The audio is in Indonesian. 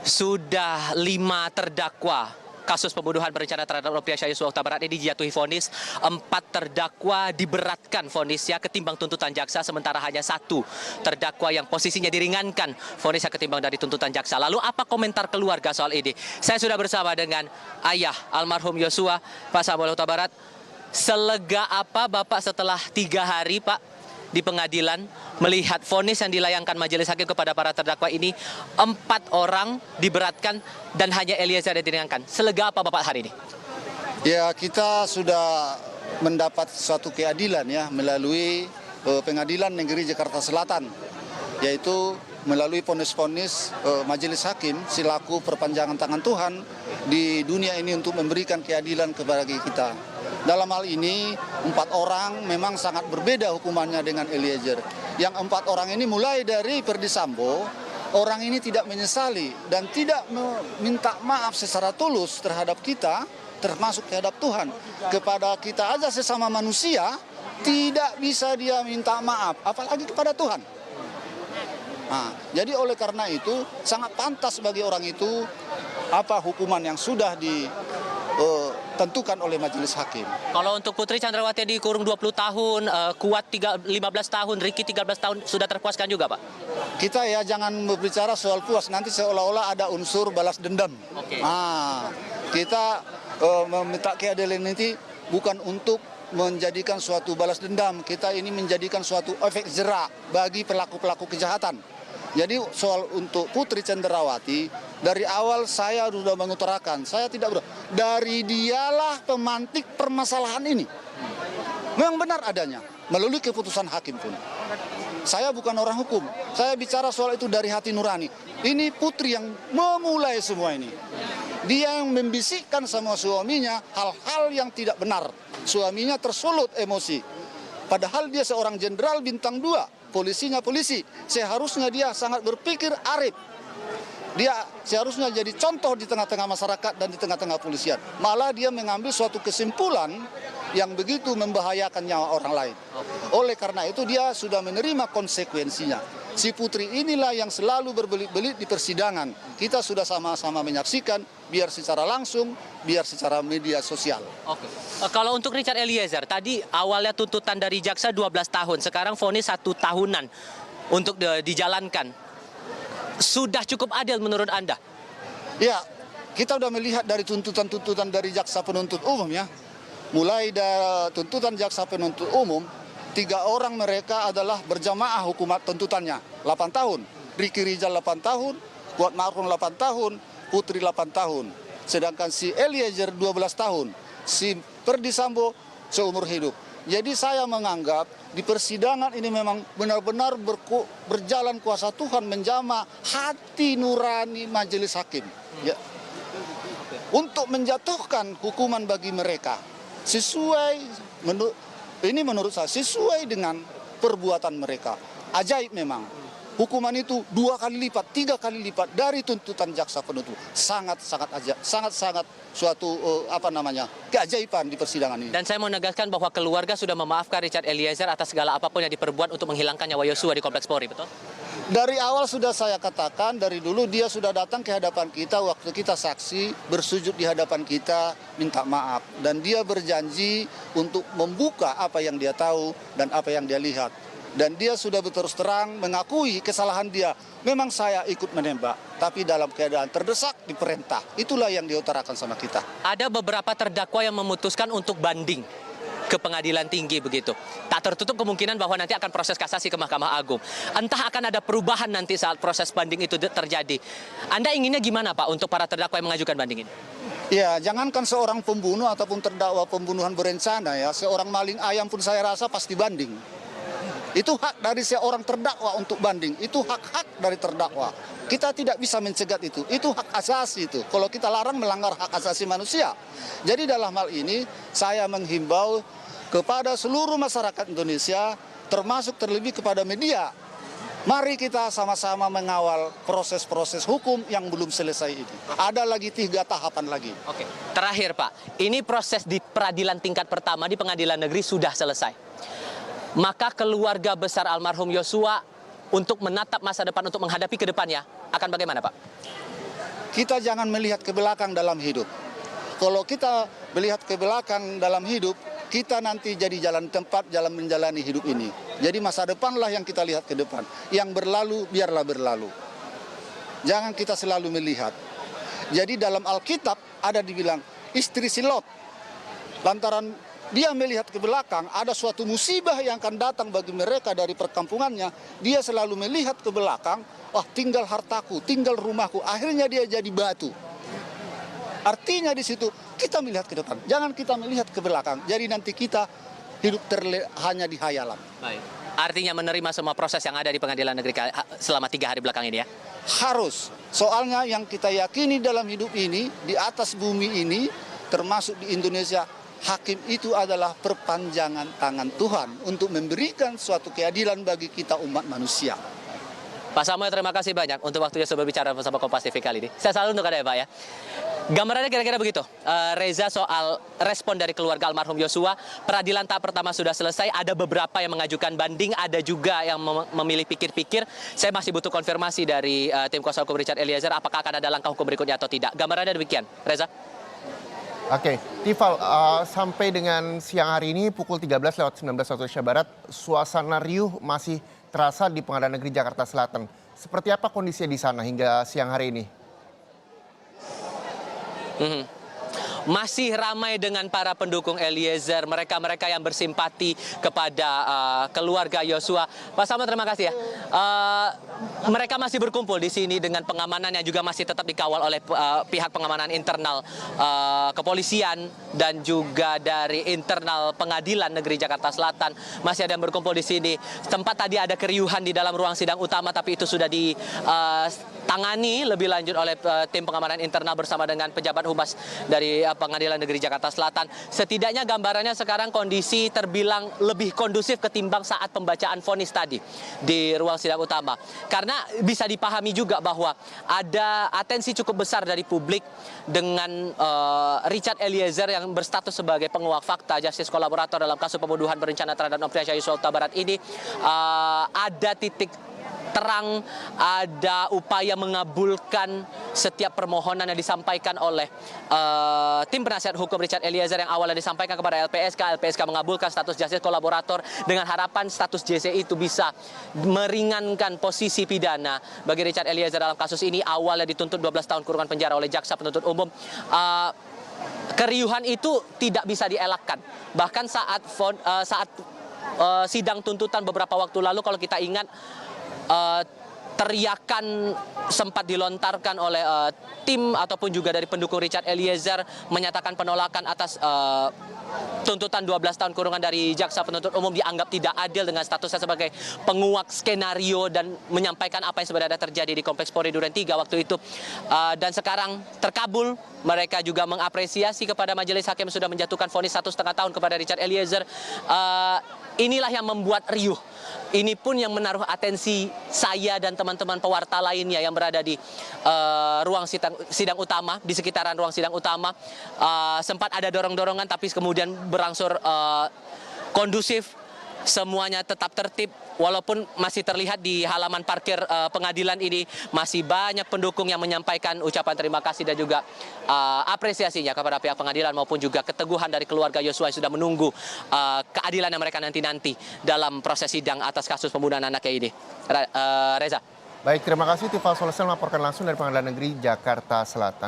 Sudah 5 terdakwa kasus pembunuhan berencana terhadap Nofriansah Yosua Huta Barat ini dijatuhi vonis. 4 terdakwa diberatkan vonisnya ketimbang tuntutan jaksa, sementara hanya 1 terdakwa yang posisinya diringankan vonisnya ketimbang dari tuntutan jaksa. Lalu apa komentar keluarga soal ini? Saya sudah bersama dengan ayah almarhum Yosua, Pak Samuel Huta Barat. Selega apa Bapak setelah 3 hari Pak di pengadilan melihat vonis yang dilayangkan majelis hakim kepada para terdakwa ini? 4 orang diberatkan dan hanya Eliezer yang diringankan. Selega apa Bapak hari ini? Ya, kita sudah mendapat suatu keadilan ya melalui Pengadilan Negeri Jakarta Selatan, yaitu melalui vonis-vonis majelis hakim selaku perpanjangan tangan Tuhan di dunia ini untuk memberikan keadilan kepada kita. Dalam hal ini 4 orang memang sangat berbeda hukumannya dengan Eliezer. Yang 4 orang ini mulai dari Ferdy Sambo, orang ini tidak menyesali dan tidak meminta maaf secara tulus terhadap kita, termasuk terhadap Tuhan. Kepada kita aja sesama manusia, tidak bisa dia minta maaf, apalagi kepada Tuhan. Nah, jadi oleh karena itu sangat pantas bagi orang itu apa hukuman yang sudah ditentukan oleh majelis hakim. Kalau untuk Putri Chandrawati dikurung 20 tahun, Kuat 15 tahun, Ricky 13 tahun, sudah terpuaskan juga Pak? Kita ya jangan berbicara soal puas, nanti seolah-olah ada unsur balas dendam. Oke. Nah, kita meminta keadilan ini bukan untuk menjadikan suatu balas dendam, kita ini menjadikan suatu efek jerak bagi pelaku-pelaku kejahatan. Jadi soal untuk Putri Chandrawati, dari awal saya sudah mengutarakan, saya tidak dari dialah pemantik permasalahan ini. Memang benar adanya, melalui keputusan hakim pun. Saya bukan orang hukum, saya bicara soal itu dari hati nurani. Ini Putri yang memulai semua ini. Dia yang membisikkan sama suaminya hal-hal yang tidak benar. Suaminya tersulut emosi. Padahal dia seorang jenderal bintang 2. Polisinya polisi, seharusnya dia sangat berpikir arif. Dia seharusnya jadi contoh di tengah-tengah masyarakat dan di tengah-tengah polisian. Malah dia mengambil suatu kesimpulan yang begitu membahayakan nyawa orang lain. Oleh karena itu dia sudah menerima konsekuensinya. Si Putri inilah yang selalu berbelit-belit di persidangan. Kita sudah sama-sama menyaksikan, biar secara langsung, biar secara media sosial. Oke. Kalau untuk Richard Eliezer, tadi awalnya tuntutan dari jaksa 12 tahun, sekarang vonis 1 tahunan untuk dijalankan. Sudah cukup adil menurut Anda? Ya, kita sudah melihat dari tuntutan-tuntutan dari jaksa penuntut umum ya. Mulai dari tuntutan jaksa penuntut umum, 3 orang mereka adalah berjamaah hukuman tuntutannya 8 tahun. Ricky Rizal 8 tahun, Kuat Ma'ruf 8 tahun, Putri 8 tahun. Sedangkan si Eliezer 12 tahun, si Ferdy Sambo seumur hidup. Jadi saya menganggap di persidangan ini memang benar-benar berjalan kuasa Tuhan menjamah hati nurani majelis hakim. Ya. Untuk menjatuhkan hukuman bagi mereka sesuai ini menurut saya sesuai dengan perbuatan mereka. Ajaib memang. Hukuman itu 2 kali lipat, 3 kali lipat dari tuntutan jaksa penuntut. Sangat-sangat ajaib, sangat-sangat suatu keajaiban di persidangan ini. Dan saya mau menegaskan bahwa keluarga sudah memaafkan Richard Eliezer atas segala apapun yang diperbuat untuk menghilangkan nyawa Yosua di Kompleks Polri, betul? Dari awal sudah saya katakan, dari dulu dia sudah datang ke hadapan kita waktu kita saksi, bersujud di hadapan kita, minta maaf. Dan dia berjanji untuk membuka apa yang dia tahu dan apa yang dia lihat. Dan dia sudah berterus terang mengakui kesalahan dia. Memang saya ikut menembak, tapi dalam keadaan terdesak diperintah. Itulah yang diutarakan sama kita. Ada beberapa terdakwa yang memutuskan untuk banding ke pengadilan tinggi begitu. Tak tertutup kemungkinan bahwa nanti akan proses kasasi ke Mahkamah Agung. Entah akan ada perubahan nanti saat proses banding itu terjadi. Anda inginnya gimana Pak untuk para terdakwa yang mengajukan banding ini? Ya, jangankan seorang pembunuh ataupun terdakwa pembunuhan berencana ya, seorang maling ayam pun saya rasa pasti banding. Itu hak dari seorang terdakwa untuk banding, itu hak-hak dari terdakwa. Kita tidak bisa mencegat itu hak asasi itu. Kalau kita larang melanggar hak asasi manusia. Jadi dalam hal ini saya menghimbau kepada seluruh masyarakat Indonesia, termasuk terlebih kepada media. Mari kita sama-sama mengawal proses-proses hukum yang belum selesai ini. Ada lagi 3 tahapan lagi. Oke, terakhir Pak, ini proses di peradilan tingkat pertama di pengadilan negeri sudah selesai. Maka keluarga besar almarhum Yosua untuk menatap masa depan, untuk menghadapi ke depannya, akan bagaimana Pak? kita jangan melihat ke belakang dalam hidup. Kalau kita melihat ke belakang dalam hidup, kita nanti jadi jalan tempat jalan menjalani hidup ini. Jadi masa depanlah yang kita lihat ke depan. Yang berlalu, biarlah berlalu. Jangan kita selalu melihat. Jadi dalam Alkitab ada dibilang, istri si Lot. Lantaran dia melihat ke belakang, ada suatu musibah yang akan datang bagi mereka dari perkampungannya. Dia selalu melihat ke belakang, tinggal hartaku, tinggal rumahku. Akhirnya dia jadi batu. Artinya di situ kita melihat ke depan, jangan kita melihat ke belakang. Jadi nanti kita hidup hanya di hayalan. Baik. Artinya menerima semua proses yang ada di pengadilan negeri selama 3 hari belakang ini ya? Harus. Soalnya yang kita yakini dalam hidup ini, di atas bumi ini, termasuk di Indonesia, hakim itu adalah perpanjangan tangan Tuhan untuk memberikan suatu keadilan bagi kita umat manusia. Pak Samuel, terima kasih banyak untuk waktunya sudah berbicara bersama Kompas TV kali ini. Saya selalu untuk Anda ya Pak ya. Gambarannya kira-kira begitu, Reza, soal respon dari keluarga almarhum Yosua. Peradilan tahap pertama sudah selesai, ada beberapa yang mengajukan banding, ada juga yang memilih pikir-pikir. Saya masih butuh konfirmasi dari tim kuasa hukum Richard Eliezer, apakah akan ada langkah hukum berikutnya atau tidak. Gambarannya demikian, Reza. Oke, Tifal, sampai dengan siang hari ini pukul 13:19 waktu Indonesia Barat, suasana riuh masih terasa di Pengadilan Negeri Jakarta Selatan. Seperti apa kondisinya di sana hingga siang hari ini? Masih ramai dengan para pendukung Eliezer, mereka-mereka yang bersimpati kepada keluarga Yosua. Pak Samuel, terima kasih ya. Mereka masih berkumpul di sini dengan pengamanan yang juga masih tetap dikawal oleh pihak pengamanan internal kepolisian dan juga dari internal Pengadilan Negeri Jakarta Selatan. Masih ada yang berkumpul di sini. Tempat tadi ada keriuhan di dalam ruang sidang utama, tapi itu sudah ditangani lebih lanjut oleh tim pengamanan internal bersama dengan pejabat humas dari Pengadilan Negeri Jakarta Selatan. Setidaknya gambarannya sekarang kondisi terbilang lebih kondusif ketimbang saat pembacaan vonis tadi di ruang sidang utama. Karena bisa dipahami juga bahwa ada atensi cukup besar dari publik dengan Richard Eliezer yang berstatus sebagai penguak fakta, justice kolaborator dalam kasus pembunuhan berencana terhadap Nofriansah Yosua Huta Barat ini. Ada titik terang, ada upaya mengabulkan setiap permohonan yang disampaikan oleh tim penasihat hukum Richard Eliezer yang awalnya disampaikan kepada LPSK mengabulkan status justice kolaborator dengan harapan status JC itu bisa meringankan posisi pidana bagi Richard Eliezer dalam kasus ini. Awalnya dituntut 12 tahun kurungan penjara oleh jaksa penuntut umum. Keriuhan itu tidak bisa dielakkan. Bahkan saat sidang tuntutan beberapa waktu lalu, kalau kita ingat, teriakan sempat dilontarkan oleh tim ataupun juga dari pendukung Richard Eliezer menyatakan penolakan atas tuntutan 12 tahun kurungan dari jaksa penuntut umum, dianggap tidak adil dengan statusnya sebagai penguak skenario dan menyampaikan apa yang sebenarnya terjadi di Kompleks Polri Duren 3 waktu itu. Dan sekarang terkabul, mereka juga mengapresiasi kepada majelis hakim yang sudah menjatuhkan vonis 1,5 tahun kepada Richard Eliezer. Inilah yang membuat riuh. Ini pun yang menaruh atensi saya dan teman-teman pewarta lainnya yang berada di ruang sidang utama, di sekitaran ruang sidang utama. Sempat ada dorong-dorongan tapi kemudian berangsur kondusif. Semuanya tetap tertib, walaupun masih terlihat di halaman parkir pengadilan ini masih banyak pendukung yang menyampaikan ucapan terima kasih dan juga apresiasinya kepada pihak pengadilan maupun juga keteguhan dari keluarga Yosua yang sudah menunggu keadilan yang mereka nanti-nanti dalam proses sidang atas kasus pembunuhan anaknya ini. Reza. Baik, terima kasih Tifal Solesen melaporkan langsung dari Pengadilan Negeri Jakarta Selatan.